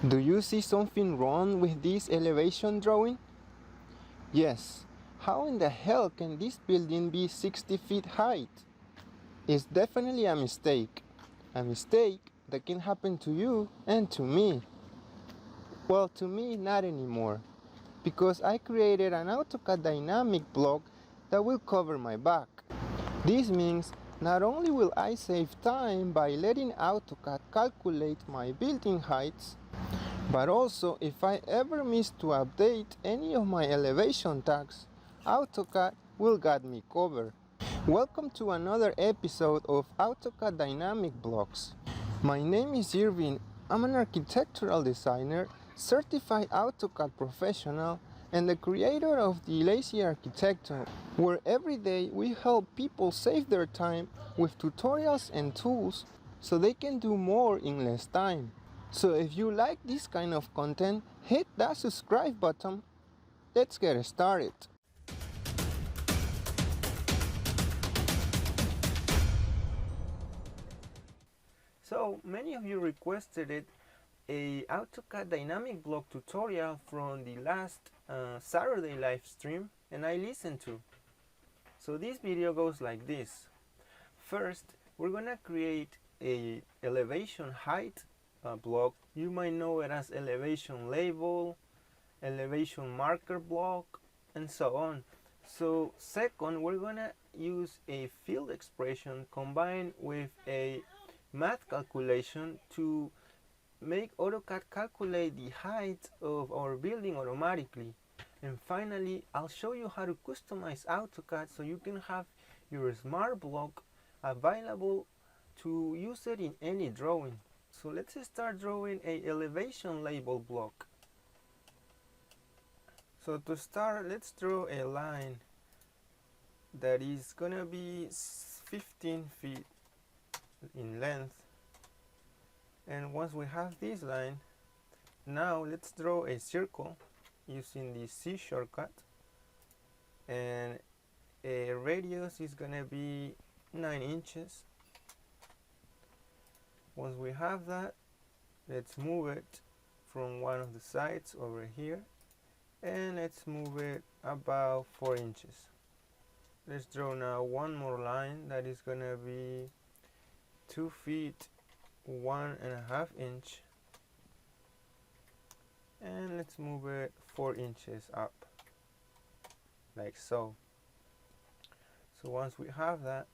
Do you see something wrong with this elevation drawing? Yes. How in the hell can this building be 60 feet high? It's definitely a mistake. A mistake that can happen to you and to me. Well, to me, not anymore. Because I created an Autocad dynamic block that will cover my back. This means not only will I save time by letting Autocad calculate my building heights, but also if I ever miss to update any of my elevation tags, Autocad will got me covered. Welcome to another episode of Autocad Dynamic Blocks. My name is Irvin. I'm an architectural designer, certified Autocad professional, and the creator of the Lazy Arquitecto, where every day we help people save their time with tutorials and tools so they can do more in less time. So if you like this kind of content, hit that subscribe button. Let's get started. So many of you requested it, a AutoCAD dynamic block tutorial from the last Saturday live stream, and I listened to. So this video goes like this. First, we're gonna create a elevation height block. You might know it as elevation label, elevation marker block, and so on. So second, we're gonna use a field expression combined with a math calculation to make AutoCAD calculate the height of our building automatically. And finally, I'll show you how to customize AutoCAD so you can have your smart block available to use it in any drawing. So let's start drawing a elevation label block. So to start, let's draw a line that is gonna be 15 feet in length. And once we have this line, now let's draw a circle using the C shortcut, and a radius is gonna be 9 inches. Once we have that, let's move it from one of the sides over here, and let's move it about 4 inches. Let's draw now one more line that is gonna be 2 feet 1.5 inch, and let's move it 4 inches up like so. So once we have that,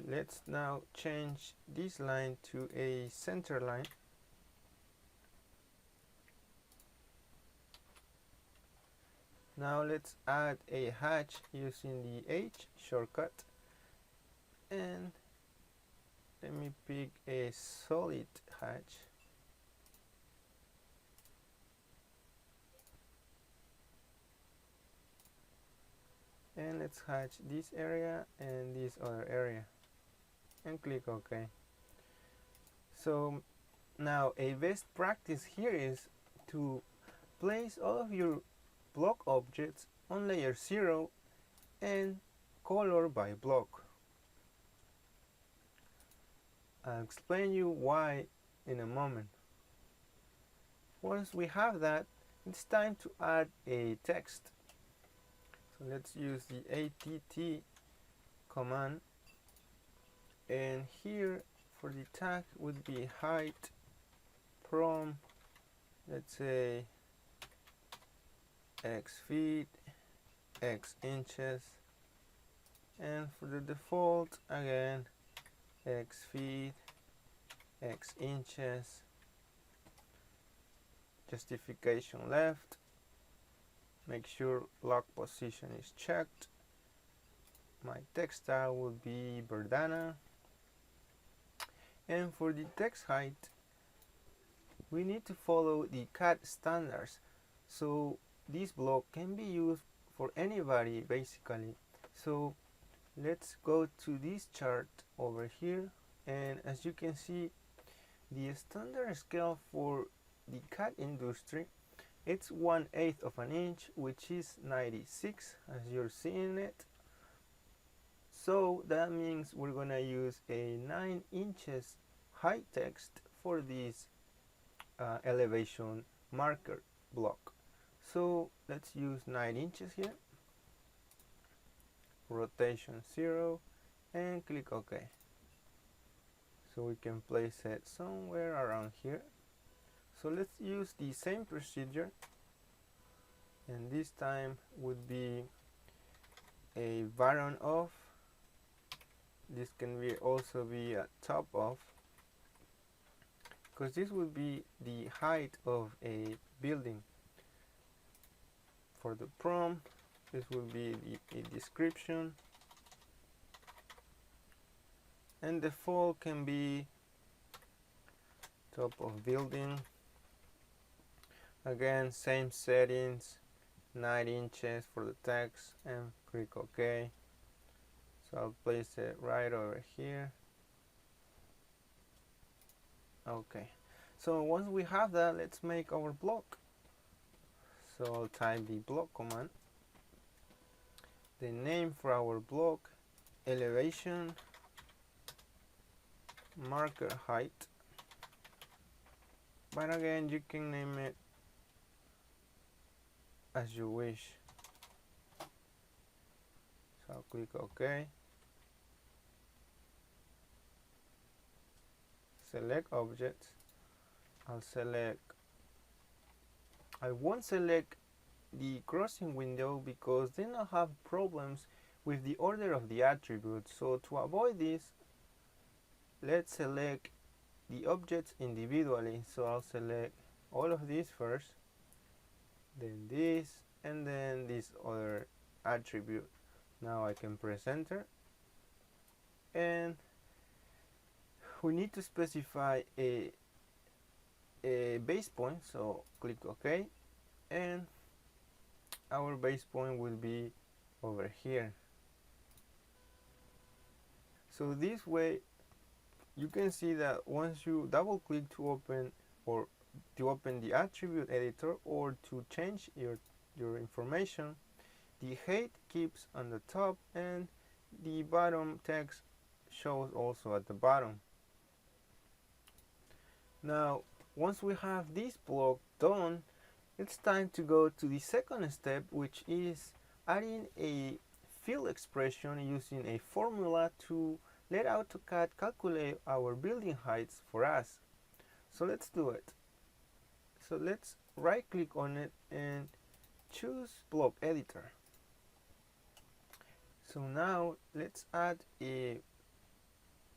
let's now change this line to a center line. Now let's add a hatch using the H shortcut, and let me pick a solid hatch. And let's hatch this area and this other area and click OK. So now a best practice here is to place all of your block objects on layer 0 and color by block. I'll explain you why in a moment. Once we have that, it's time to add a text. So let's use the ATT command, and here for the tag would be height from, let's say, X feet, X inches, and for the default again X feet, X inches, justification left, make sure lock position is checked. My text style will be Verdana, and for the text height we need to follow the CAD standards, so this block can be used for anybody basically. So let's go to this chart over here, and as you can see, the standard scale for the CAD industry, it's 1/8 of an inch, which is 96 as you're seeing it. So that means we're gonna use a 9 inches height text for this elevation marker block. So let's use 9 inches here, rotation 0, and click OK. So we can place it somewhere around here. So let's use the same procedure, and this time would be a bottom of. This can be also be a top of, because this would be the height of a building. For the prompt, this will be the description, and the default can be top of building. Again, same settings, 9 inches for the text, and click OK. So I'll place it right over here. Okay, so once we have that, let's make our block. So I'll type the block command. The name for our block, elevation marker height, but again you can name it as you wish. So I'll click OK. Select objects. I won't select the crossing window because then I'll have problems with the order of the attributes. So to avoid this, let's select the objects individually. So I'll select all of these first, then this, and then this other attribute. Now I can press enter, and we need to specify a base point, so click OK, and our base point will be over here. So this way you can see that once you double click to open the attribute editor or to change your information, the height keeps on the top and the bottom text shows also at the bottom. Now once we have this block done, it's time to go to the second step, which is adding a field expression using a formula to let AutoCAD calculate our building heights for us. So let's do it. So let's right click on it and choose block editor. So now let's add a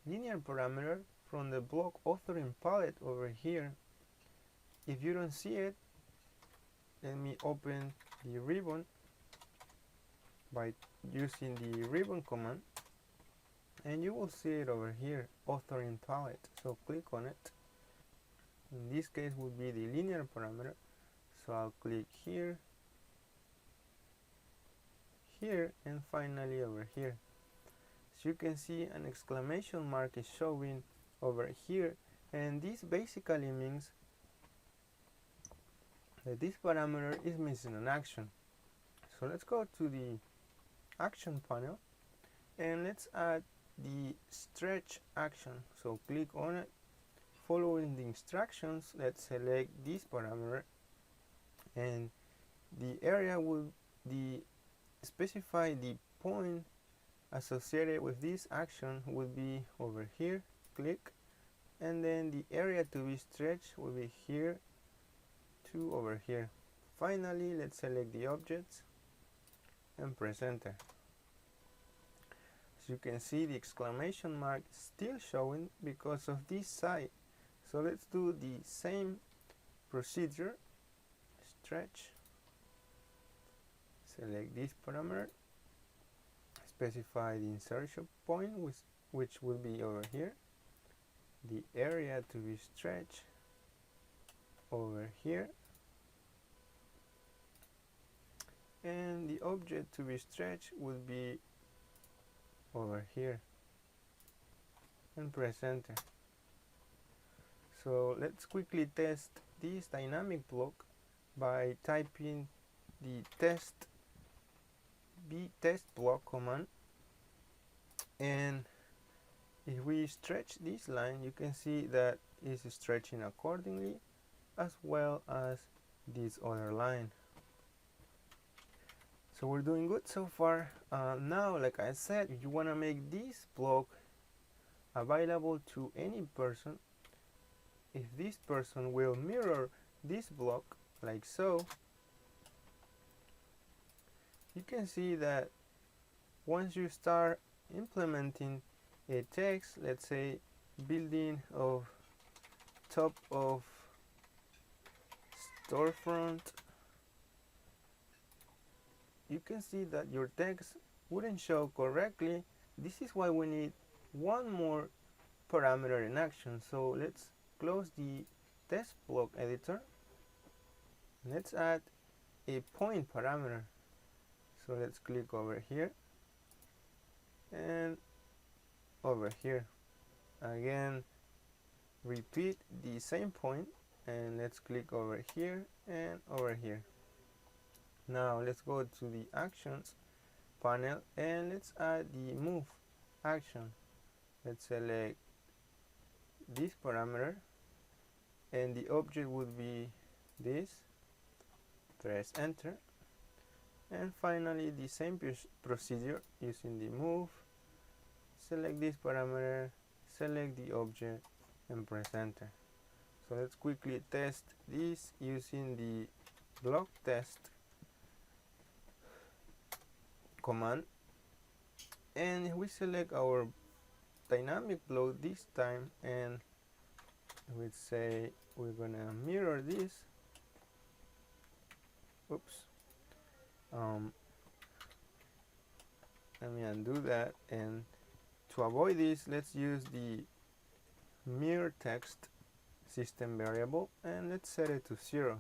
linear parameter from the block authoring palette over here. If you don't see it, let me open the ribbon by using the ribbon command, and you will see it over here, authoring palette. So click on it. In this case would be the linear parameter. So I'll click here, here, and finally over here. As you can see, an exclamation mark is showing over here, and this basically means that this parameter is missing an action. So let's go to the action panel and let's add the stretch action. So click on it. Following the instructions, let's select this parameter, and the area will specify the point associated with this action will be over here. Click, and then the area to be stretched will be here to over here. Finally, let's select the objects and press enter. As you can see, the exclamation mark is still showing because of this side. So let's do the same procedure. Stretch, select this parameter, specify the insertion point, which will be over here, the area to be stretched over here, and the object to be stretched will be over here, and press enter. So let's quickly test this dynamic block by typing the test block command, and if we stretch this line, you can see that it's stretching accordingly, as well as this other line. So we're doing good so far. Now, like I said, if you want to make this block available to any person, if this person will mirror this block like so, you can see that once you start implementing a text, let's say building of top of storefront, you can see that your text wouldn't show correctly. This is why we need one more parameter in action. So let's close the test block editor. Let's add a point parameter. So let's click over here and over here. Again, repeat the same point, and let's click over here and over here. Now let's go to the actions panel and let's add the move action. Let's select this parameter and the object would be this. Press enter, and finally the same procedure using the move. Select this parameter, select the object and press enter. So let's quickly test this using the block test command, and we select our dynamic block this time, and we say we're gonna mirror this. Oops. Let me undo that, and to avoid this, let's use the mirror text system variable and let's set it to 0.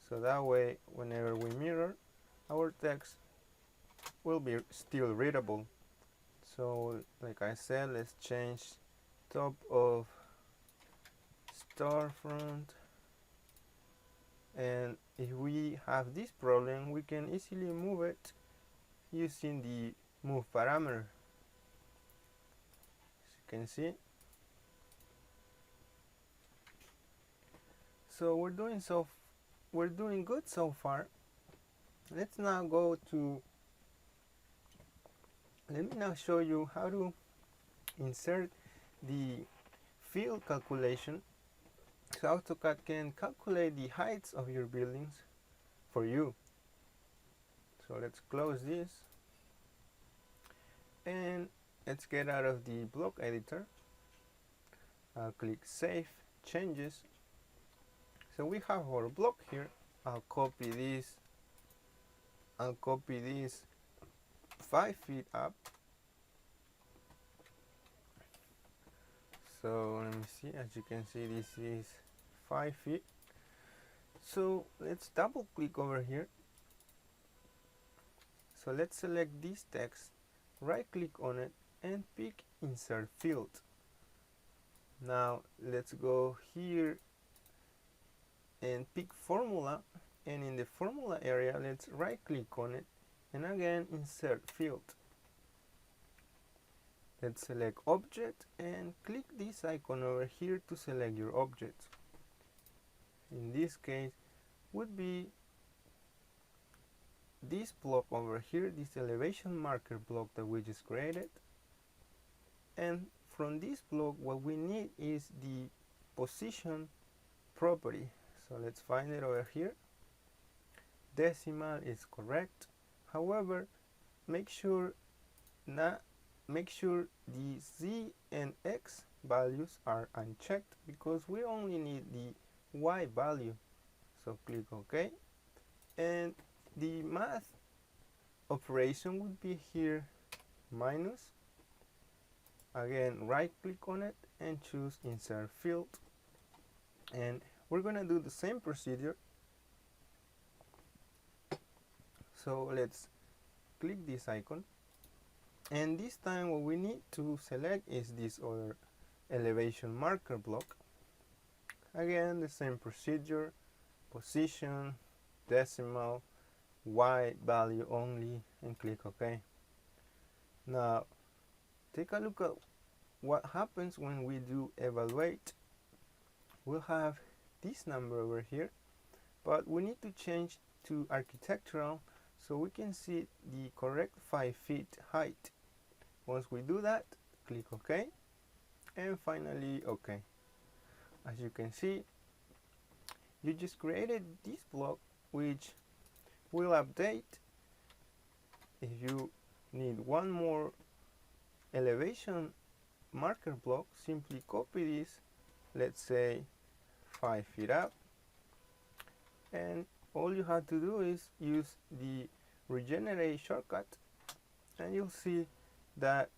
So that way, whenever we mirror, our text will be still readable. So like I said, let's change top of storefront, and if we have this problem, we can easily move it using the move parameter. As you can see, so we're doing good so far. Let me now show you how to insert the field calculation, so AutoCAD can calculate the heights of your buildings for you. So let's close this and let's get out of the block editor. I'll click Save Changes. So we have our block here. I'll copy this 5 feet up. So let me see, as you can see, this is 5 feet. So let's double click over here. So let's select this text, right click on it and pick Insert Field. Now let's go here and pick Formula, and in the Formula area let's right click on it and again Insert Field. Let's select Object and click this icon over here to select your object. In this case would be this block over here, this elevation marker block that we just created. And from this block what we need is the position property. So let's find it over here. Decimal is correct. However, make sure the Z and X values are unchecked because we only need the Y value. So click OK, and the math operation would be here minus. Again, right click on it and choose Insert Field, and we're gonna do the same procedure. So let's click this icon, and this time what we need to select is this other elevation marker block. Again, the same procedure, position, decimal, Y value only, and click OK. Now take a look at what happens when we do evaluate. We'll have this number over here, but we need to change to architectural so we can see the correct 5 feet height. Once we do that, click OK, and finally OK. As you can see, you just created this block, which will update. If you need one more elevation marker block, simply copy this, let's say 5 feet up, and all you have to do is use the regenerate shortcut, and you'll see that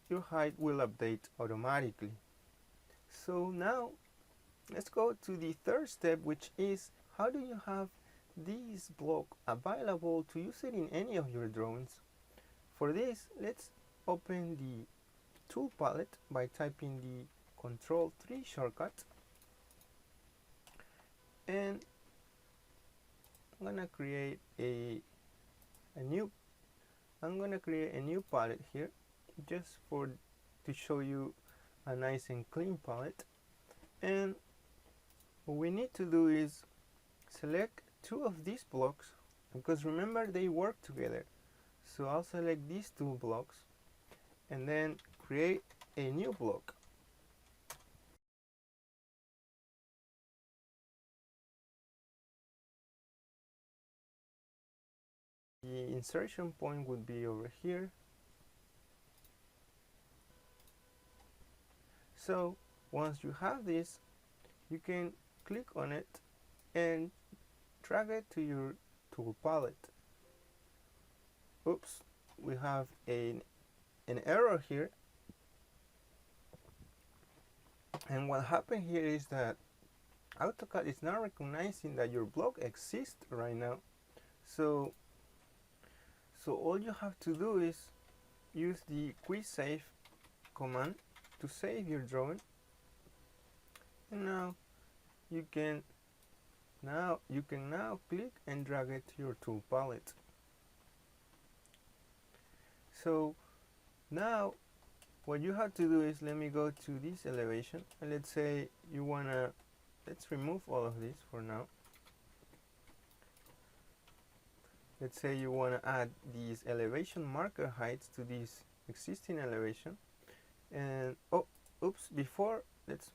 your height will update automatically. So now let's go to the third step, which is how do you have this block available to use it in any of your drawings. For this, let's open the tool palette by typing the Ctrl+3 shortcut, and I'm gonna create a new palette here, just to show you a nice and clean palette. And what we need to do is select 2 of these blocks, because remember they work together. So I'll select these 2 blocks and then create a new block. The insertion point would be over here. So once you have this, you can click on it and drag it to your tool palette. Oops, we have an error here. And what happened here is that AutoCAD is not recognizing that your block exists right now. So all you have to do is use the quick save command to save your drawing. And now you can click and drag it to your tool palette. So now what you have to do is, let me go to this elevation, and let's say let's remove all of this for now. Let's say you want to add these elevation marker heights to this existing elevation. And before let's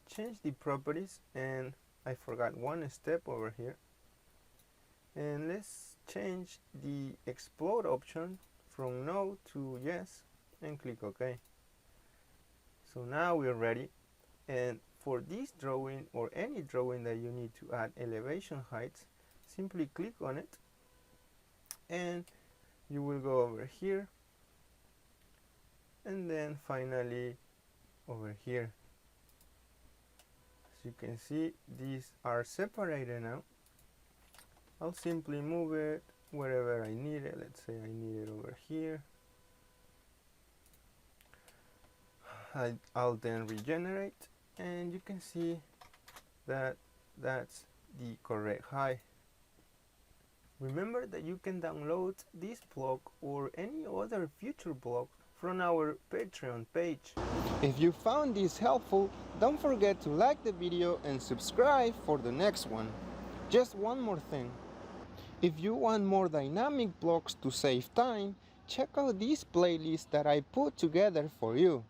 change the properties, and I forgot one step over here. And let's change the explode option from no to yes, and click OK. So now we're ready. And for this drawing, or any drawing that you need to add elevation heights, simply click on it, and you will go over here, and then finally over here. As you can see, these are separated now. I'll simply move it wherever I need it. Let's say I need it over here. I'll then regenerate, and you can see that that's the correct height. Remember that you can download this block or any other future block from our Patreon page. If you found this helpful, don't forget to like the video and subscribe for the next one. Just one more thing. If you want more dynamic blocks to save time, check out this playlist that I put together for you.